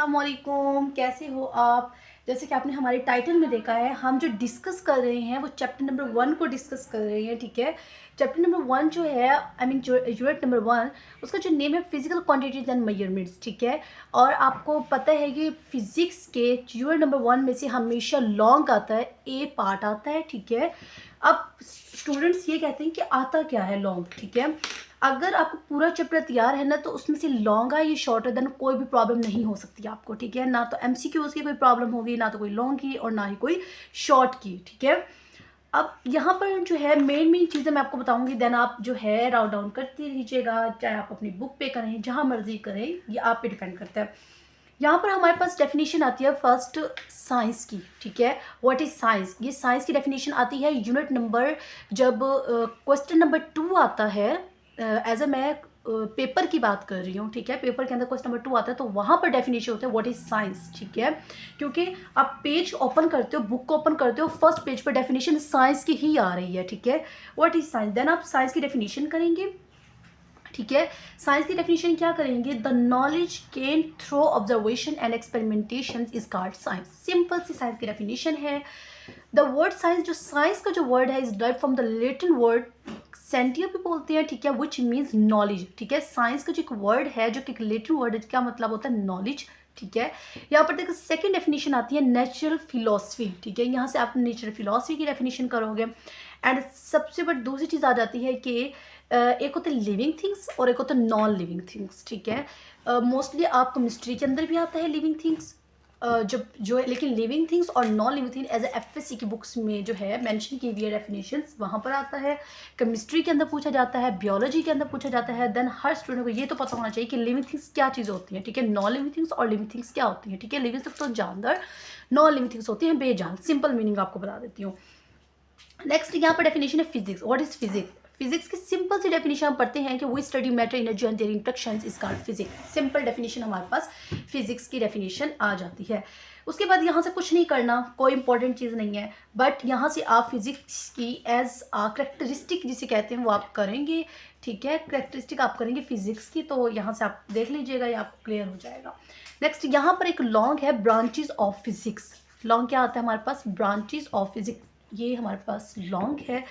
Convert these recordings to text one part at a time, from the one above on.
अस्सलामुअलैकुम, कैसे हो आप? जैसे कि आपने हमारे टाइटल में देखा है, हम जो डिस्कस कर रहे हैं वो चैप्टर नंबर 1 को डिस्कस कर रहे हैं, ठीक है? चैप्टर नंबर 1 जो है आई मीन जो यूनिट नंबर 1 उसका जो नेम है फिजिकल क्वांटिटीज एंड मेजरमेंट्स, ठीक है? और आपको पता है कि फिजिक्स के यूनिट नंबर 1 में से हमेशा लॉन्ग आता है, ए पार्ट आता है, ठीक है? अब स्टूडेंट्स ये कहते हैं कि आता क्या है लॉन्ग, ठीक है? अगर आपको पूरा चैप्टर तैयार है ना तो उसमें से लॉन्ग है ये शॉर्ट है देन कोई भी प्रॉब्लम नहीं हो सकती आपको, ठीक है? ना तो एमसीक्यूज की कोई प्रॉब्लम होगी, ना तो कोई लॉन्ग की और ना ही कोई शॉर्ट की, ठीक है? अब यहाँ पर जो है मेन चीज़ें मैं आपको बताऊंगी, देन आप जो है राउट डाउन करते रहिएगा, चाहे आप अपनी बुक पे करें, जहाँ मर्जी करें, ये आप पे डिपेंड करता है। यहाँ पर हमारे पास डेफिनेशन आती है फर्स्ट साइंस की, ठीक है? What is science? ये साइंस की डेफिनेशन आती है यूनिट नंबर जब क्वेश्चन नंबर 2 आता है, एज अ मैं पेपर की बात कर रही हूँ, ठीक है? पेपर के अंदर क्वेश्चन नंबर 2 आता है तो वहाँ पर डेफिनेशन होता है व्हाट इज साइंस, ठीक है? क्योंकि आप पेज ओपन करते हो, बुक को ओपन करते हो, फर्स्ट पेज पर डेफिनेशन साइंस की ही आ रही है, ठीक है? व्हाट इज साइंस, देन आप साइंस की डेफिनेशन करेंगे, ठीक है? साइंस की डेफिनेशन क्या करेंगे? The knowledge gain through observation and experimentation is called science. Simple सी साइंस की डेफिनेशन है। द वर्ड साइंस, जो साइंस का जो वर्ड है, is dive from the Latin word सेंटियो भी बोलते हैं, ठीक है? विच मीन्स नॉलेज, ठीक है? साइंस का जो एक वर्ड है, जो कि एक लैटिन वर्ड है, क्या मतलब होता है? नॉलेज, ठीक है? यहाँ पर देखो सेकंड डेफिनेशन आती है नेचुरल फिलोसफी, ठीक है? यहाँ से आप नेचुरल फिलोसफी की डेफिनेशन करोगे। एंड सबसे बड़ी दूसरी चीज़ आ जाती है कि एक होते हैं लिविंग थिंग्स और एक होते हैं नॉन लिविंग थिंग्स, ठीक है? मोस्टली आप केमिस्ट्री के अंदर भी आता है लिविंग थिंग्स, जब जो है, लेकिन लिविंग थिंग्स और non living thing as a FSC की बुक्स में जो है मेंशन की हुई है डेफिनेशंस, वहाँ पर आता है। केमिस्ट्री के अंदर पूछा जाता है, बायोलॉजी के अंदर पूछा जाता है। देन हर स्टूडेंट को ये तो पता होना चाहिए कि लिविंग थिंग्स क्या चीज़ होती हैं, ठीक है? नॉन लिविंग थिंग्स और लिविंग थिंग्स क्या होती हैं, ठीक है? लिविंग थिंग्स तो जानवर, नॉन लिविंग थिंग्स होती हैं बेजान। सिंपल मीनिंग आपको बता देती हूँ। नेक्स्ट यहाँ पर डेफिनेशन है physics. What is physics? Physics की सिंपल सी डेफिनेशन हम पढ़ते हैं कि we study matter, energy and their interactions is called physics. Simple definition हमारे पास फिजिक्स की डेफिनेशन आ जाती है। उसके बाद यहाँ से कुछ नहीं करना, कोई इंपॉर्टेंट चीज़ नहीं है, बट यहाँ से आप फिजिक्स की एज करेक्टरिस्टिक जिसे कहते हैं वो आप करेंगे, ठीक है? करेक्टरिस्टिक आप करेंगे फिजिक्स की, तो यहाँ से आप देख लीजिएगा, ये आपको क्लियर हो जाएगा। नेक्स्ट यहाँ पर एक लॉन्ग है ब्रांचेज ऑफ फिजिक्स। लॉन्ग क्या आता है हमारे पास? ब्रांचेज ऑफ फिजिक्स, ये हमारे पास लॉन्ग है।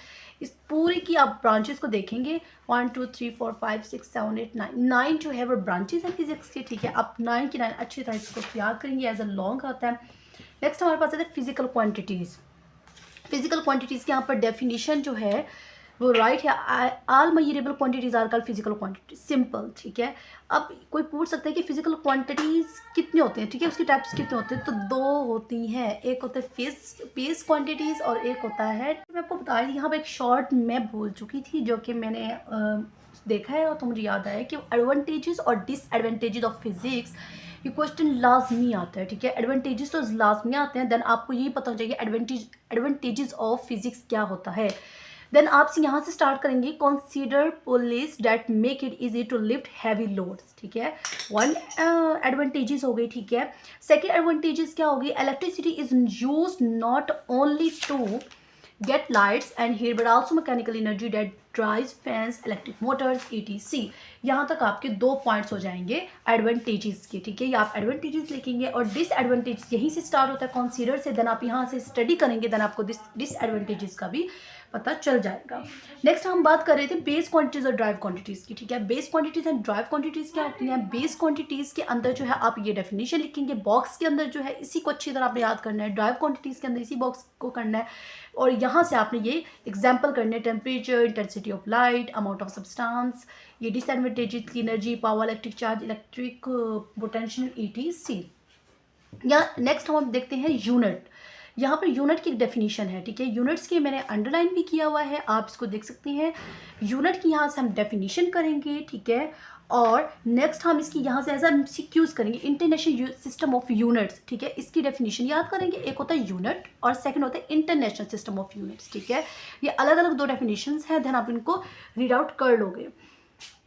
इस पूरी की आप ब्रांचेस को देखेंगे, 1 2 3 4 5 6 7 8 9, 9 जो है वो ब्रांचेस है फिजिक्स के, ठीक है? आप 9 की 9 अच्छी तरह इसको याद करेंगे, एज अ लॉन्ग आता है। नेक्स्ट हमारे पास आता है फिजिकल क्वांटिटीज़। फिजिकल क्वांटिटीज़ की यहाँ पर डेफिनेशन जो है वो राइट है, all measurable quantities are called physical quantity. Simple, ठीक है? अब कोई पूछ सकता है कि फिजिकल क्वांटिटीज कितने होते हैं, ठीक है? उसके टाइप्स कितने होते हैं? तो 2 होती हैं, एक होता है फेस क्वांटिटीज और एक होता है, मैं आपको बता रही थी यहाँ पर एक शॉर्ट मैं भूल चुकी थी जो कि मैंने देखा है और तो मुझे याद आया कि एडवांटेजेस और डिसएडवांटेजेस ऑफ फिजिक्स, ये क्वेश्चन लाजमी आता है, ठीक है? एडवांटेजेस तो लाजमी आते हैं, देन आपको यही पता हो चाहिए एडवांटेजेस ऑफ फिजिक्स क्या होता है। देन आपसे यहाँ से स्टार्ट करेंगे, consider pulleys that make it easy to lift heavy loads, ठीक है? 1 एडवांटेजेस हो गई, ठीक है? सेकेंड एडवांटेजेस क्या होगी? Electricity is use not only to get lights and heat but also mechanical energy that drives fans, electric motors, etc. यहाँ तक आपके 2 पॉइंट्स हो जाएंगे एडवांटेजेस के, ठीक है? ये आप एडवांटेजेस लिखेंगे और डिसएडवांटेज यहीं से स्टार्ट होता है कंसीडर से, देन आप यहाँ से स्टडी करेंगे, देन आपको डिसएडवांटेजेस का भी पता चल जाएगा। नेक्स्ट हम बात कर रहे थे बेस क्वांटिटीज और ड्राइव क्वांटिटीज़ की, ठीक है? Base quantities and drive quantities क्या होती हैं? बेस क्वांटिटीज़ के अंदर जो है आप ये डेफिनेशन लिखेंगे बॉक्स के अंदर, जो है इसी को अच्छी तरह आपने याद करना है। ड्राइव क्वांटिटीज़ के अंदर इसी बॉक्स को करना है और यहाँ से आपने ये एग्जाम्पल करने, temperature, intensity of light, amount of substance, ये डिसएडवांटेजेस की energy, power, electric charge, electric potential, etc. या नेक्स्ट हम देखते हैं यूनिट। यहाँ पर यूनिट की डेफिनेशन है, ठीक है? यूनिट्स की मैंने अंडरलाइन भी किया हुआ है, आप इसको देख सकते हैं। यूनिट की यहाँ से हम डेफिनेशन करेंगे, ठीक है? और नेक्स्ट हम इसकी यहाँ से एज एमसीक्यूज करेंगे, इंटरनेशनल सिस्टम ऑफ यूनिट्स, ठीक है? इसकी डेफिनेशन याद करेंगे, एक होता है यूनिट और सेकंड होता है इंटरनेशनल सिस्टम ऑफ यूनिट्स, ठीक है? ये अलग अलग 2 डेफिनेशंस हैं, देन आप इनको रीड आउट कर लोगे।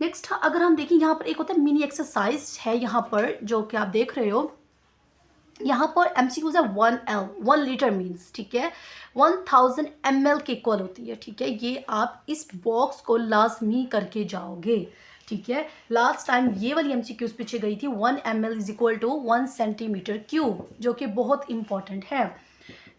नेक्स्ट अगर हम देखें, यहाँ पर एक होता है मिनी एक्सरसाइज है यहाँ पर जो कि आप देख रहे हो। यहाँ पर एमसीक्यूज है 1L, 1 लीटर मीन्स, ठीक है? 1000 ml के इक्वल होती है, ठीक है? ये आप इस बॉक्स को लाजमी करके जाओगे, ठीक है। लास्ट टाइम ये वाली MCQs पीछे गई थी 1 ml is equal to 1 centimetre cube, जो कि बहुत इंपॉर्टेंट है।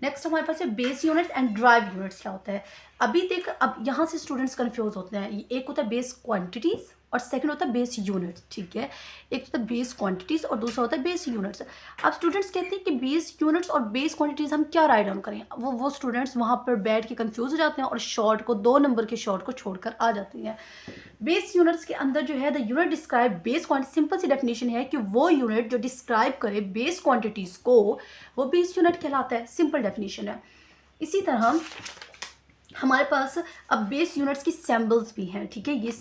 नेक्स्ट हमारे पास है base units and drive units. क्या होता है अभी देख, अब यहाँ से स्टूडेंट्स कंफ्यूज होते हैं। एक होता है बेस क्वांटिटीज़ और सेकंड होता है बेस यूनिट्स, ठीक है। एक होता है बेस क्वांटिटीज़ और दूसरा होता है बेस यूनिट्स। अब स्टूडेंट्स कहते हैं कि बेस यूनिट्स और बेस क्वांटिटीज़ हम क्या राइट डाउन करें। वो स्टूडेंट्स वहाँ पर बैठ के कंफ्यूज हो जाते हैं और शॉर्ट को 2 नंबर के शॉर्ट को छोड़कर आ जाते हैं। बेस यूनिट्स के अंदर जो है the unit describe base quantity, simple सी डेफिनेशन है कि वो यूनिट जो डिस्क्राइब करे बेस क्वांटिटीज़ को वो बेस यूनिट कहलाता है। सिंपल डेफिनेशन है। इसी तरह हमारे पास अब बेस यूनिट्स की सैम्बल्स भी हैं, ठीक है। ये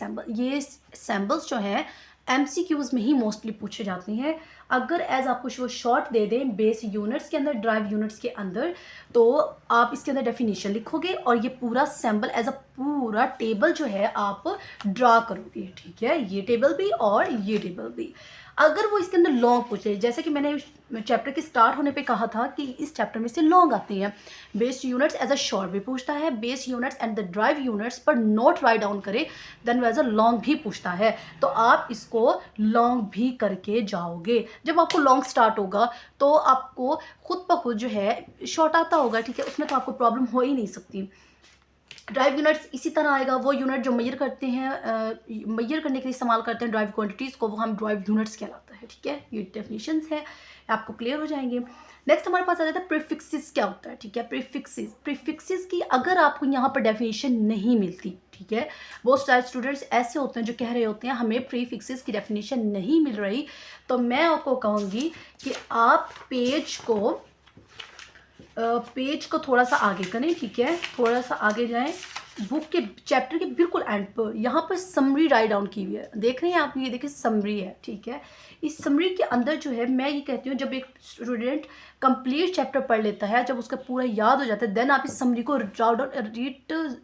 सैम्बल्स जो हैं MCQs में ही मोस्टली पूछे जाते हैं। अगर एज आपको वो शॉर्ट दे दें बेस यूनिट्स के अंदर, ड्राइव यूनिट्स के अंदर, तो आप इसके अंदर डेफिनेशन लिखोगे और ये पूरा सैम्बल एज अ पूरा टेबल जो है आप ड्रा करोगे, ठीक है। ये टेबल भी और ये टेबल भी। अगर वो इसके अंदर लॉन्ग पूछे, जैसे कि मैंने चैप्टर के स्टार्ट होने पे कहा था कि इस चैप्टर में से लॉन्ग आते हैं। Base units as a short भी पूछता है, base units and the drive units पर नोट राइट डाउन करे, देन वो एज अ लॉन्ग भी पूछता है। तो आप इसको लॉन्ग भी करके जाओगे। जब आपको लॉन्ग स्टार्ट होगा तो आपको खुद ब खुद जो है शॉर्ट आता होगा, ठीक है। उसमें तो आपको प्रॉब्लम हो ही नहीं सकती। ड्राइव यूनिट्स इसी तरह आएगा। वो यूनिट जो मेजर करते हैं, मेजर करने के लिए इस्तेमाल करते हैं ड्राइव क्वांटिटीज़ को, वो हम ड्राइव यूनिट्स कहलाता है, ठीक है। ये डेफिनेशंस है, आपको क्लियर हो जाएंगे। नेक्स्ट हमारे पास आ जाता है प्रीफिक्सेस। क्या होता है, ठीक है। प्रीफिक्सेस की अगर आपको यहाँ पर डेफिनेशन नहीं मिलती, ठीक है, बहुत सारे स्टूडेंट्स ऐसे होते हैं जो कह रहे होते हैं हमें प्रीफिक्सेस की डेफिनेशन नहीं मिल रही, तो मैं आपको कहूँगी कि आप पेज को थोड़ा सा आगे करें, ठीक है। थोड़ा सा आगे जाएं, बुक के चैप्टर के बिल्कुल एंड पर, यहाँ पर समरी राइट डाउन की हुई है, देख रहे हैं आप। ये देखिए समरी है, ठीक है। इस समरी के अंदर जो है मैं ये कहती हूँ, जब एक स्टूडेंट कंप्लीट चैप्टर पढ़ लेता है, जब उसका पूरा याद हो जाता है, देन आप इस समरी को रीड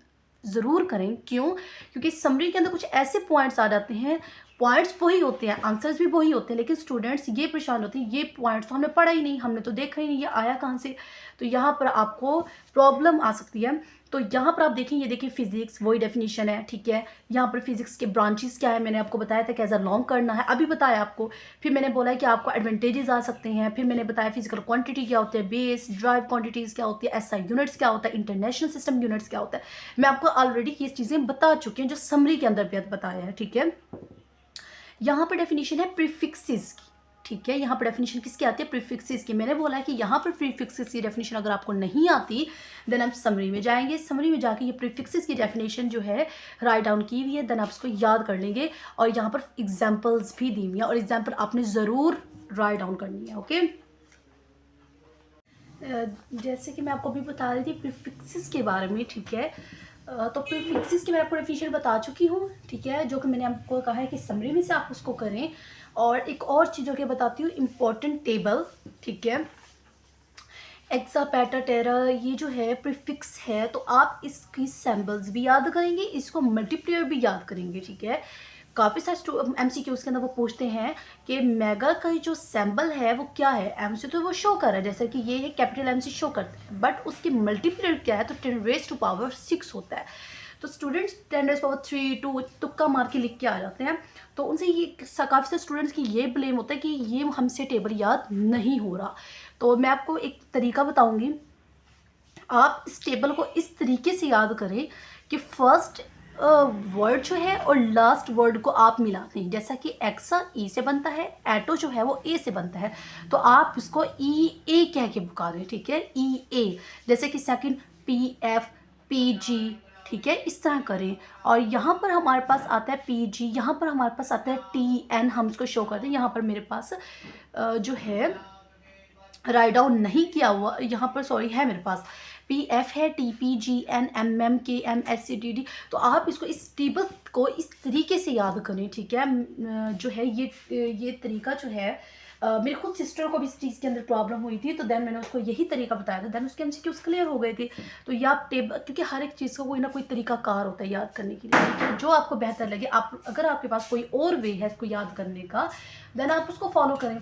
ज़रूर करें। क्यों? क्योंकि इस समरी के अंदर कुछ ऐसे पॉइंट्स आ जाते हैं, पॉइंट्स वही होते हैं, आंसर्स भी वही होते हैं, लेकिन स्टूडेंट्स ये परेशान होते हैं, ये पॉइंट्स तो हमने पढ़ा ही नहीं, हमने तो देखा ही नहीं, ये आया कहाँ से। तो यहाँ पर आपको प्रॉब्लम आ सकती है। तो यहाँ पर आप देखें, ये देखिए फिजिक्स वही डेफिनेशन है, ठीक है। यहाँ पर फिजिक्स के ब्रांचेस क्या है, मैंने आपको बताया था कैसा लॉन्ग करना है, अभी बताया आपको। फिर मैंने बोला है कि आपको एडवांटेजेस आ सकते हैं। फिर मैंने बताया फिजिकल क्वांटिटी क्या होती है, बेस ड्राइव क्वांटिटीज़ क्या होती है, SI यूनिट्स क्या होता है, इंटरनेशनल सिस्टम यूनिट्स क्या होता है। मैं आपको ऑलरेडी ये चीज़ें बता चुकी हूँ जो समरी के अंदर भी बताया है, ठीक है। यहाँ पर डेफिनेशन है प्रीफिक्सेस की, ठीक है। यहाँ पर डेफिनेशन किसकी आती है, प्रीफिक्सेस की। मैंने बोला है कि यहाँ पर प्रीफिक्सेस की डेफिनेशन अगर आपको नहीं आती, देन आप समरी में जाएंगे, समरी में जाके ये प्रीफिक्सेस की डेफिनेशन जो है राइट डाउन की हुई है, देन आप उसको याद कर लेंगे। और यहाँ पर एग्जाम्पल्स भी दी हुई है और एग्जाम्पल आपने ज़रूर राइट डाउन करनी है, ओके। जैसे कि मैं आपको अभी बता रही थी प्रीफिक्सेस के बारे में, ठीक है। तो प्रीफिक्सेस की मैं आपको डेफिनेशन बता चुकी हूँ, ठीक है, जो कि मैंने आपको कहा है कि समरी में से आप उसको करें। और एक और चीज़ जो कि बताती हूँ, इम्पोर्टेंट टेबल, ठीक है। एक्सा पेटा टेरा, ये जो है प्रीफिक्स है, तो आप इसकी सैम्बल्स भी याद करेंगे, इसको मल्टीप्लायर भी याद करेंगे, ठीक है। काफ़ी सारे MCQs के अंदर वो पूछते हैं कि मेगा का जो सैम्बल है वो क्या है। MC तो वो शो कर रहा है, जैसे कि ये है कैपिटल MC शो करता है, बट उसकी मल्टीप्लायर क्या है, तो 10⁻⁶ होता है। तो स्टूडेंट्स 10⁻3 2 तुक्का मार के लिख के आ जाते हैं। तो उनसे ये काफ़ी सारे स्टूडेंट्स की ये ब्लेम होता है कि ये हमसे टेबल याद नहीं हो रहा। तो मैं आपको एक तरीका बताऊंगी, आप इस टेबल को इस तरीके से याद करें कि फर्स्ट वर्ड जो है और लास्ट वर्ड को आप मिलाते हैं। जैसा कि एक्सा ई से बनता है, एटो जो है वो ए से बनता है, तो आप इसको EA कह के पुकारें, ठीक है। EA, जैसे कि सेकंड PF PG, ठीक है, इस तरह करें। और यहाँ पर हमारे पास आता है PG, यहाँ पर हमारे पास आता है TN, हम इसको शो करते हैं। यहाँ पर मेरे पास जो है राइट डाउन नहीं किया हुआ, यहाँ पर सॉरी है मेरे पास PF है, TPGN MM KM SCTD। तो आप इसको इस टेबल को इस तरीके से याद करें, ठीक है। जो है ये तरीका जो है, मेरी खुद सिस्टर को भी इस चीज़ के अंदर प्रॉब्लम हुई थी, तो देन मैंने उसको यही तरीका बताया था, देन उसके MCQs क्लियर हो गए थे। तो ये आप टेबल, क्योंकि हर एक चीज़ का कोई ना कोई तरीका कार होता है याद करने के लिए, ठीक है। जो आपको बेहतर लगे, आप अगर आपके पास कोई और वे है इसको याद करने का, देन आप उसको फॉलो करें,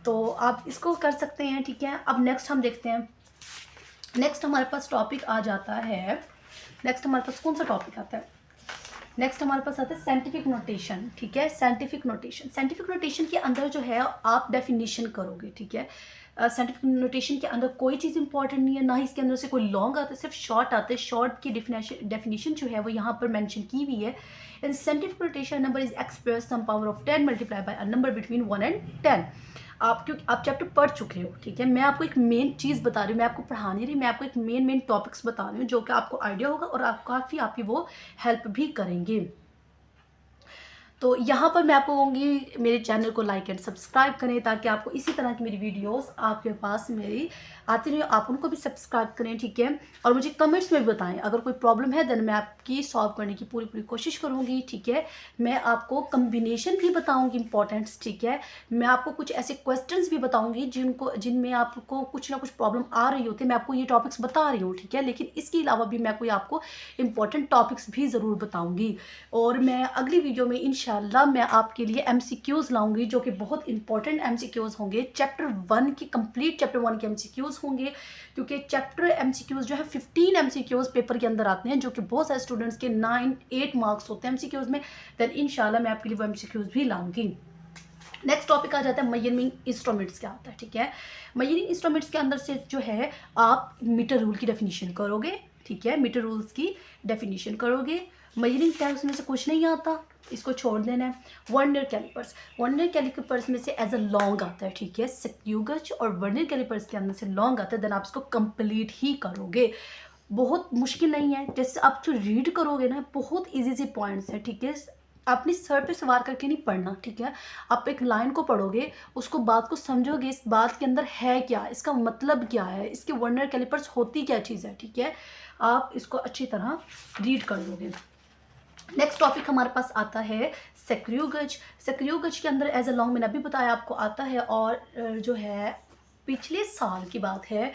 तो आप इसको कर सकते हैं, ठीक है। अब नेक्स्ट हम देखते हैं, नेक्स्ट हमारे पास टॉपिक आ जाता है, नेक्स्ट हमारे पास कौन सा टॉपिक आता है, नेक्स्ट हमारे पास आता है साइंटिफिक नोटेशन, ठीक है। साइंटिफिक नोटेशन, साइंटिफिक नोटेशन के अंदर जो है आप डेफिनेशन करोगे, ठीक है। साइंटिफिक नोटेशन के अंदर कोई चीज़ इंपॉर्टेंट नहीं है, ना ही इसके अंदर से कोई लॉन्ग आता है, सिर्फ शॉर्ट आते हैं। शॉर्ट की डेफिनेशन जो है वो यहाँ पर मेंशन की हुई है। In scientific notation number is express some power of 10 multiply by a number between 1 and 10। आप क्योंकि आप चैप्टर पढ़ चुके हो, ठीक है। मैं आपको एक मेन चीज़ बता रही हूँ, मैं आपको पढ़ा नहीं रही, मैं आपको एक मेन टॉपिक्स बता रही हूँ जो कि आपको आइडिया होगा और आप काफ़ी आपकी वो हेल्प भी करेंगे। तो यहाँ पर मैं आपको कहूँगी मेरे चैनल को लाइक एंड सब्सक्राइब करें ताकि आपको इसी तरह की मेरी वीडियोस आपके पास मेरी आती रही, आप उनको भी सब्सक्राइब करें, ठीक है। और मुझे कमेंट्स में भी बताएं अगर कोई प्रॉब्लम है, देन मैं आपकी सॉल्व करने की पूरी कोशिश करूँगी, ठीक है। मैं आपको कम्बिनेशन भी बताऊँगी इंपॉर्टेंट्स, ठीक है। मैं आपको कुछ ऐसे क्वेश्चंस भी बताऊँगी जिनमें आपको कुछ ना कुछ प्रॉब्लम आ रही होती है। मैं आपको ये टॉपिक्स बता रही हूँ, ठीक है, लेकिन इसके अलावा भी मैं कोई आपको इंपॉर्टेंट टॉपिक्स भी ज़रूर बताऊँगी। और मैं अगली वीडियो में इंशाल्लाह मैं आपके लिए MCQs लाऊंगी जो कि बहुत इंपॉर्टेंट MCQs होंगे। चैप्टर 1 की कंप्लीट चैप्टर 1 के MCQs होंगे, क्योंकि चैप्टर MCQs जो है 15 MCQs पेपर के अंदर आते हैं, जो कि बहुत सारे स्टूडेंट्स के 9-8 मार्क्स होते हैं MCQs में। देन इंशाल्लाह मैं आपके लिए वो MCQs भी लाऊंगी। नेक्स्ट टॉपिक आ जाता है मेजरिंग इंस्ट्रूमेंट्स क्या होता है, ठीक है। मेजरिंग इंस्ट्रूमेंट्स के अंदर से जो है आप मीटर रूल की डेफिनेशन करोगे, ठीक है। मीटर रूल्स की डेफिनेशन करोगे। मेजरिंग टैग्स में से कुछ नहीं आता, इसको छोड़ देना है। वर्नियर कैलिपर्स, वर्नियर कैलिपर्स में से एज अ लॉन्ग आता है, ठीक है। स्क्रू गेज और वर्नियर कैलिपर्स के अंदर से लॉन्ग आता है, देन आप इसको कंप्लीट ही करोगे। बहुत मुश्किल नहीं है, जैसे आप जो रीड करोगे ना, बहुत इजी सी पॉइंट्स है, ठीक है। अपनी सर पे सवार करके नहीं पढ़ना, ठीक है। आप एक लाइन को पढ़ोगे, उसको बात को समझोगे, इस बात के अंदर है क्या, इसका मतलब क्या है, इसके वर्नियर कैलिपर्स होती क्या चीज़ है, ठीक है। आप इसको अच्छी तरह रीड कर लोगे। नेक्स्ट टॉपिक हमारे पास आता है स्क्रू गेज। स्क्रू गेज के अंदर एज अ लॉन्ग मैंने अभी बताया आपको आता है, और जो है पिछले साल की बात है,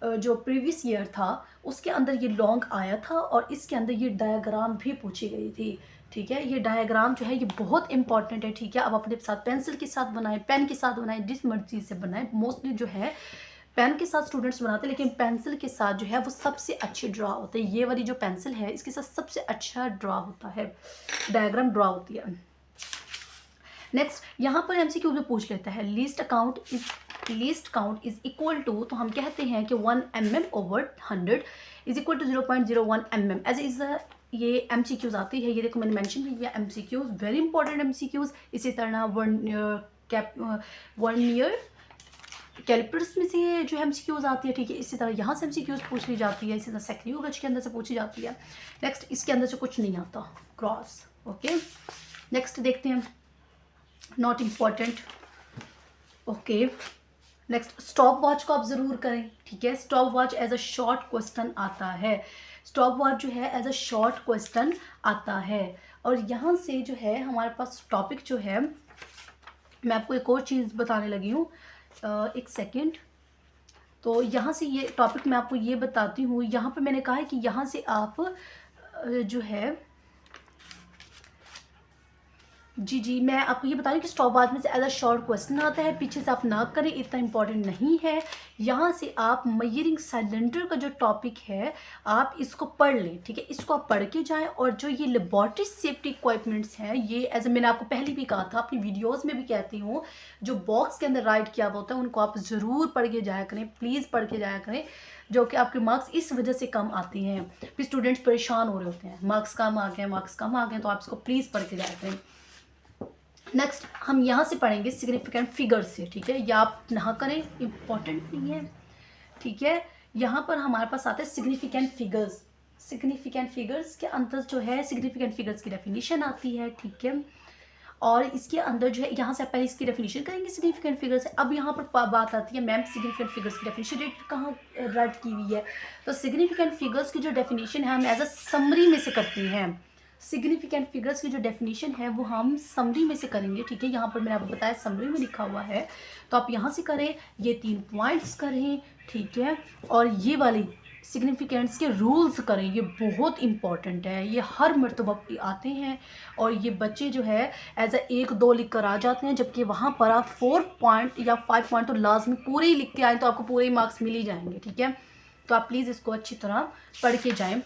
जो प्रीवियस ईयर था उसके अंदर ये लॉन्ग आया था और इसके अंदर ये डायग्राम भी पूछी गई थी, ठीक है। ये डायग्राम जो है ये बहुत इंपॉर्टेंट है, ठीक है। आप अपने साथ पेंसिल के साथ बनाएं, पेन के साथ बनाएं, जिस मर्जी से बनाएं। मोस्टली जो है पेन के साथ स्टूडेंट्स बनाते हैं, लेकिन पेंसिल के साथ जो है वो सबसे अच्छी ड्रा होता है। ये वाली जो पेंसिल है इसके साथ सबसे अच्छा ड्रा होता है, डायग्राम ड्रा होती है। नेक्स्ट यहाँ पर MCQ भी पूछ लेता है least count is equal to, तो हम कहते हैं कि 1 mm over 100 is equal to 0.01 mm। As is ये MCQs आती है, ये देखो मैंने मेंशन किया MCQs, वेरी इंपॉर्टेंट MCQs। इसी तरह वर्नियर कैलिपर्स में से जो MCQs आती है, ठीक है। इसी तरह यहाँ से MCQs पूछ ली जाती है, इसी तरह स्क्रू गेज के अंदर से पूछी जाती है। नेक्स्ट इसके अंदर से कुछ नहीं आता, क्रॉस, ओके। नेक्स्ट देखते हैं not important, okay. Next stopwatch को आप ज़रूर करें, ठीक है। Stopwatch as a short question आता है, स्टॉप वॉच जो है एज अ शॉर्ट क्वेश्चन आता है। और यहाँ से जो है हमारे पास टॉपिक जो है, मैं आपको एक और चीज़ बताने लगी हूँ, एक सेकेंड। तो यहाँ से ये टॉपिक मैं आपको ये बताती हूँ। यहाँ पे मैंने कहा है कि यहाँ से आप जो है जी मैं आपको ये बता रही हूँ कि स्टॉप वॉच में से एज अ शॉर्ट क्वेश्चन आता है, पीछे से आप ना करें, इतना इंपॉर्टेंट नहीं है। यहाँ से आप मेजरिंग सिलेंडर का जो टॉपिक है आप इसको पढ़ लें, ठीक है। इसको आप पढ़ के जाएं, और जो ये लेबॉर्ट्री सेफ्टी इक्विपमेंट्स हैं, ये एज मैंने आपको पहले भी कहा था, अपनी वीडियोज़ में भी कहती हूँ, जो बॉक्स के अंदर राइट किया हुआ होता है उनको आप ज़रूर पढ़ के जाया करें, प्लीज़ पढ़ के जाया करें, जो कि आपके मार्क्स इस वजह से कम आते हैं। फिर स्टूडेंट्स परेशान हो रहे होते हैं, मार्क्स कम आ गए, तो आप इसको प्लीज़ पढ़ के जाया करें। नेक्स्ट हम यहाँ से पढ़ेंगे सिग्निफिकेंट फिगर्स से, ठीक है। या आप ना करें, इम्पॉर्टेंट नहीं है, ठीक है। यहाँ पर हमारे पास आता है सिग्निफिकेंट फिगर्स। सिग्निफिकेंट फिगर्स के अंदर जो है सिग्निफिकेंट फिगर्स की डेफिनेशन आती है, ठीक है। और इसके अंदर जो है यहाँ से पहले इसकी डेफिनेशन करेंगे सिग्निफिकेंट फिगर्स। अब यहाँ पर बात आती है मैम सिग्निफिकेंट फिगर्स की डेफिनेशन कहाँ राइट की हुई है। तो सिग्निफिकेंट फिगर्स की जो डेफिनेशन है हम एज अ समरी में से करते हैं। सिग्निफिकेंट फिगर्स की जो डेफिनेशन है वो हम समरी में से करेंगे, ठीक है। यहाँ पर मैंने आपको बताया समरी में लिखा हुआ है, तो आप यहाँ से करें, ये 3 पॉइंट्स करें, ठीक है। और ये वाली सिग्निफिकेंट्स के रूल्स करें, ये बहुत इंपॉर्टेंट है, ये हर मरतबा आते हैं। और ये बच्चे जो है एज अ 1-2 लिख कर आ जाते हैं, जबकि वहाँ पर आप 4 पॉइंट या 5 पॉइंट तो लाजमी पूरे ही लिख के आए, तो आपको पूरे ही मार्क्स मिल ही जाएंगे, ठीक है। तो आप प्लीज़ इसको अच्छी तरह पढ़ के जाएँ।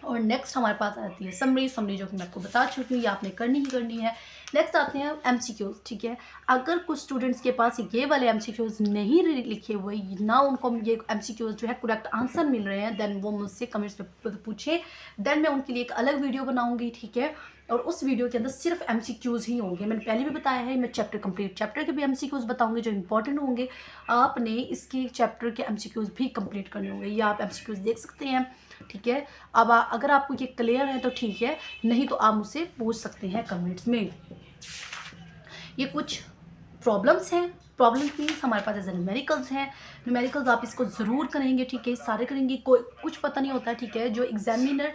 और नेक्स्ट हमारे पास आती है समरी जो कि मैं आपको बता चुकी हूँ, ये आपने करनी ही करनी है। नेक्स्ट आते हैं एमसीक्यूज, ठीक है। अगर कुछ स्टूडेंट्स के पास ये वाले एमसीक्यूज नहीं लिखे हुए, ना उनको ये एमसीक्यूज जो है करेक्ट आंसर मिल रहे हैं, देन वो मुझसे कमेंट्स पे पूछे, देन मैं उनके लिए एक अलग वीडियो बनाऊंगी, ठीक है। और उस वीडियो के अंदर सिर्फ एमसीक्यूज ही होंगे। मैंने पहले भी बताया है, मैं कंप्लीट चैप्टर के भी एमसीक्यूज बताऊंगी जो इंपॉर्टेंट होंगे। आपने इसके चैप्टर के एमसीक्यूज भी कंप्लीट करने होंगे, ये आप एमसीक्यूज देख सकते हैं, ठीक है। अब अगर आपको ये क्लियर है तो ठीक है, नहीं तो आप मुझसे पूछ सकते हैं कमेंट्स में। ये कुछ प्रॉब्लम्स हैं। प्रॉब्लम मीन्स हमारे पास ऐसे न्यूमेरिकल्स हैं। न्यूमेरिकल्स आप इसको ज़रूर करेंगे, ठीक है, सारे करेंगे। कोई कुछ पता नहीं होता है, ठीक है। जो एग्जामिनर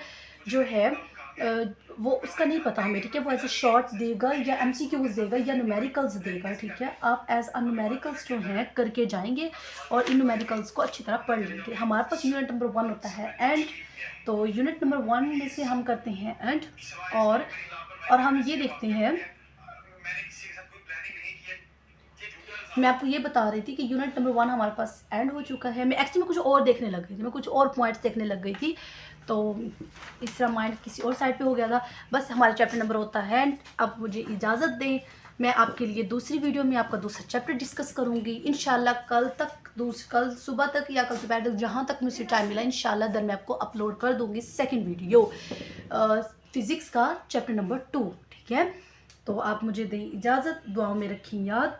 जो है वो उसका नहीं पता हमें, ठीक है। वो ऐसे शॉर्ट देगा या एमसीक्यूज देगा या न्यूमेरिकल्स देगा, ठीक है। आप एज अ न्यूमेरिकल्स जो हैं करके जाएंगे और इन न्यूमेरिकल्स को अच्छी तरह पढ़ लेंगे। हमारे पास यूनिट नंबर 1 होता है एंड, तो यूनिट नंबर 1 में से हम करते हैं एंड, और हम ये देखते हैं। मैं आपको ये बता रही थी कि यूनिट नंबर 1 हमारे पास एंड हो चुका है। मैं एक्चुअली कुछ और देखने लग गई थी, मैं कुछ और पॉइंट्स देखने लग गई थी, तो इस तरह माइंड किसी और साइड पे हो गया था। बस हमारा चैप्टर नंबर होता है एंड। अब मुझे इजाज़त दें, मैं आपके लिए दूसरी वीडियो में आपका दूसरा चैप्टर डिस्कस करूँगी इंशाल्लाह कल तक, कल सुबह तक या कल दोपहर तक, जहाँ तक मुझे टाइम मिला इंशाल्लाह। देन मैं आपको अपलोड कर दूँगी सेकेंड वीडियो फिज़िक्स का चैप्टर नंबर 2, ठीक है। तो आप मुझे दें इजाज़त, दुआओं में रखें याद।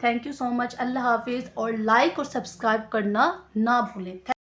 थैंक यू सो मच, अल्लाह हाफिज़। और लाइक और सब्सक्राइब करना ना भूलें।